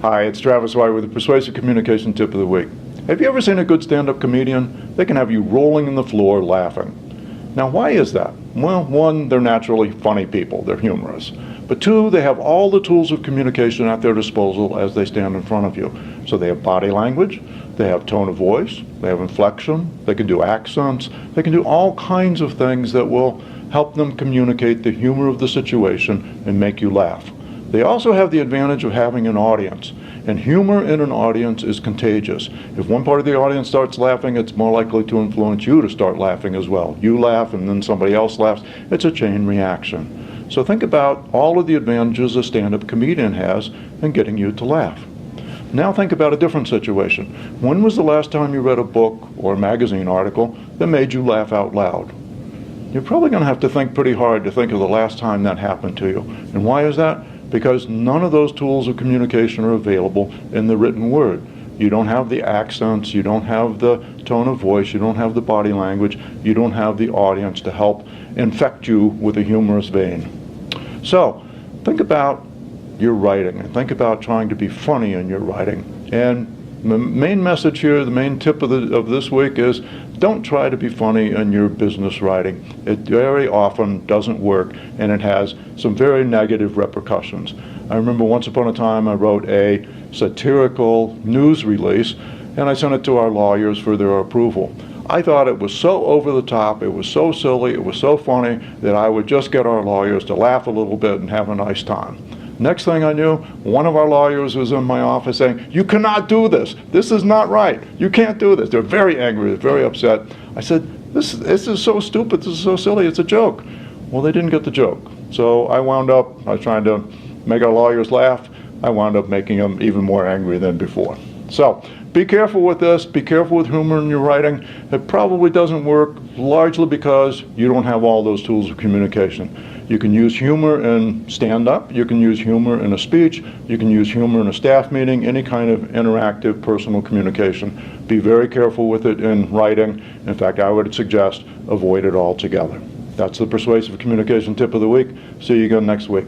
Hi, it's Travis White with the Persuasive Communication Tip of the Week. Have you ever seen a good stand-up comedian? They can have you rolling on the floor laughing. Now, why is that? Well, one, they're naturally funny people. They're humorous. But two, they have all the tools of communication at their disposal as they stand in front of you. So they have body language, they have tone of voice, they have inflection, they can do accents, they can do all kinds of things that will help them communicate the humor of the situation and make you laugh. They also have the advantage of having an audience, and humor in an audience is contagious. If one part of the audience starts laughing, it's more likely to influence you to start laughing as well. You laugh and then somebody else laughs. It's a chain reaction. So think about all of the advantages a stand-up comedian has in getting you to laugh. Now think about a different situation. When was the last time you read a book or a magazine article that made you laugh out loud? You're probably going to have to think pretty hard to think of the last time that happened to you. And why is that? Because none of those tools of communication are available in the written word. You don't have the accents, you don't have the tone of voice, you don't have the body language, you don't have the audience to help infect you with a humorous vein. So, think about your writing and think about trying to be funny in your writing. And the main message here, the main tip of this week is don't try to be funny in your business writing. It very often doesn't work, and it has some very negative repercussions. I remember once upon a time I wrote a satirical news release, and I sent it to our lawyers for their approval. I thought it was so over the top, it was so silly, it was so funny that I would just get our lawyers to laugh a little bit and have a nice time. Next thing I knew, one of our lawyers was in my office saying, "You cannot do this. This is not right. You can't do this." They're very angry. They're very upset. I said, this is so stupid. This is so silly. It's a joke. Well, they didn't get the joke. So I was trying to make our lawyers laugh. I wound up making them even more angry than before. So be careful with this. Be careful with humor in your writing. It probably doesn't work largely because you don't have all those tools of communication. You can use humor in stand-up, you can use humor in a speech, you can use humor in a staff meeting, any kind of interactive personal communication. Be very careful with it in writing. In fact, I would suggest avoid it altogether. That's the Persuasive Communication Tip of the Week. See you again next week.